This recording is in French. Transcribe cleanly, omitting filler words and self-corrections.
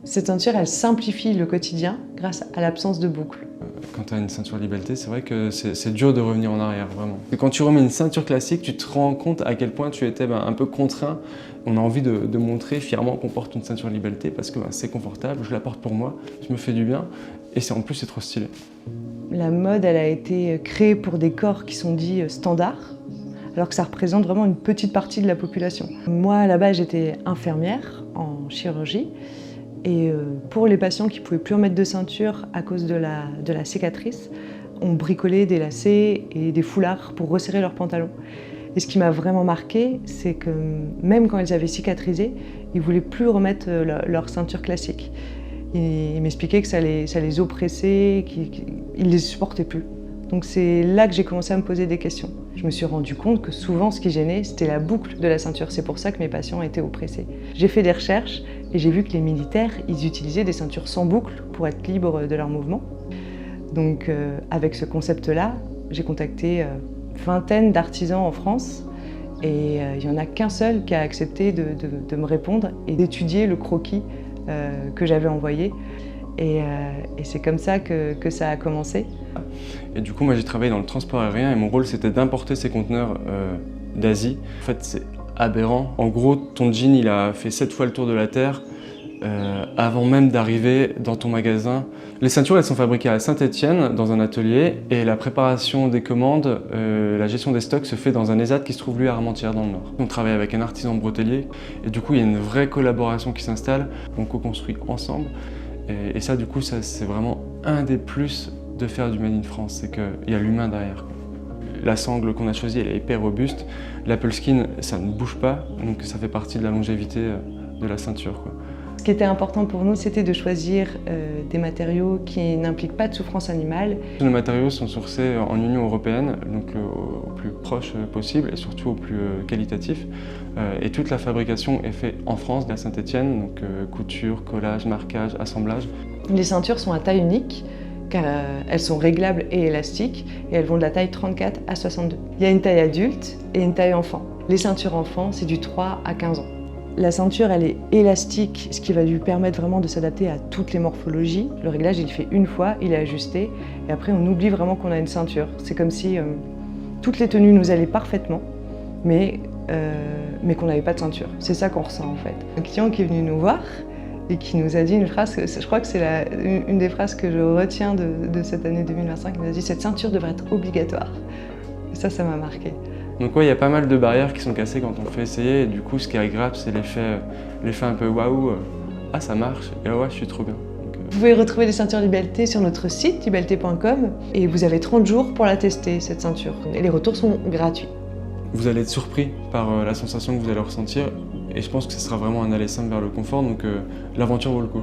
Cette ceinture, elle simplifie le quotidien grâce à l'absence de boucles. Quand tu as une ceinture Libelté, c'est vrai que c'est dur de revenir en arrière, vraiment. Et quand tu remets une ceinture classique, tu te rends compte à quel point tu étais un peu contraint. On a envie de montrer fièrement qu'on porte une ceinture Libelté parce que c'est confortable, je la porte pour moi, je me fais du bien et en plus c'est trop stylé. La mode, elle a été créée pour des corps qui sont dits standards, alors que ça représente vraiment une petite partie de la population. Moi, à la base, j'étais infirmière en chirurgie. Et pour les patients qui ne pouvaient plus remettre de ceinture à cause de la cicatrice, on bricolait des lacets et des foulards pour resserrer leurs pantalons. Et ce qui m'a vraiment marqué, c'est que même quand ils avaient cicatrisé, ils ne voulaient plus remettre leur ceinture classique. Ils m'expliquaient que ça les oppressait, qu'ils ne les supportaient plus. Donc c'est là que j'ai commencé à me poser des questions. Je me suis rendu compte que souvent ce qui gênait, c'était la boucle de la ceinture. C'est pour ça que mes patients étaient oppressés. J'ai fait des recherches et j'ai vu que les militaires, ils utilisaient des ceintures sans boucle pour être libres de leurs mouvements. Donc avec ce concept-là, j'ai contacté une vingtaine d'artisans en France et il n'y en a qu'un seul qui a accepté de me répondre et d'étudier le croquis que j'avais envoyé. Et c'est comme ça que ça a commencé. Et du coup, moi j'ai travaillé dans le transport aérien et mon rôle c'était d'importer ces conteneurs d'Asie. En fait, c'est aberrant. En gros, ton jean il a fait 7 fois le tour de la Terre avant même d'arriver dans ton magasin. Les ceintures elles sont fabriquées à Saint-Étienne dans un atelier et la préparation des commandes, la gestion des stocks se fait dans un ESAT qui se trouve lui à Armentières dans le Nord. On travaille avec un artisan bretelier et du coup il y a une vraie collaboration qui s'installe. On co-construit ensemble. Et ça, du coup, c'est vraiment un des plus de faire du Made in France, c'est qu'il y a l'humain derrière. La sangle qu'on a choisie, elle est hyper robuste. L'Apple Skin, ça ne bouge pas, donc ça fait partie de la longévité de la ceinture, quoi. Ce qui était important pour nous, c'était de choisir des matériaux qui n'impliquent pas de souffrance animale. Nos matériaux sont sourcés en Union européenne, donc au plus proche possible et surtout au plus qualitatif. Et toute la fabrication est faite en France, à Saint-Étienne, donc couture, collage, marquage, assemblage. Les ceintures sont à taille unique, car elles sont réglables et élastiques, et elles vont de la taille 34 à 62. Il y a une taille adulte et une taille enfant. Les ceintures enfants, c'est du 3 à 15 ans. La ceinture, elle est élastique, ce qui va lui permettre vraiment de s'adapter à toutes les morphologies. Le réglage, il fait une fois, il est ajusté, et après on oublie vraiment qu'on a une ceinture. C'est comme si toutes les tenues nous allaient parfaitement, mais qu'on n'avait pas de ceinture. C'est ça qu'on ressent en fait. Un client qui est venu nous voir et qui nous a dit une phrase, je crois que c'est une des phrases que je retiens de cette année 2025, il nous a dit « cette ceinture devrait être obligatoire ». Et ça m'a marqué. Donc ouais, il y a pas mal de barrières qui sont cassées quand on fait essayer et du coup ce qui est agréable c'est l'effet un peu waouh, ah ça marche et ouais je suis trop bien. Vous pouvez retrouver les ceintures Libelté sur notre site libelté.com et vous avez 30 jours pour la tester cette ceinture et les retours sont gratuits. Vous allez être surpris par la sensation que vous allez ressentir et je pense que ce sera vraiment un aller simple vers le confort donc l'aventure vaut le coup.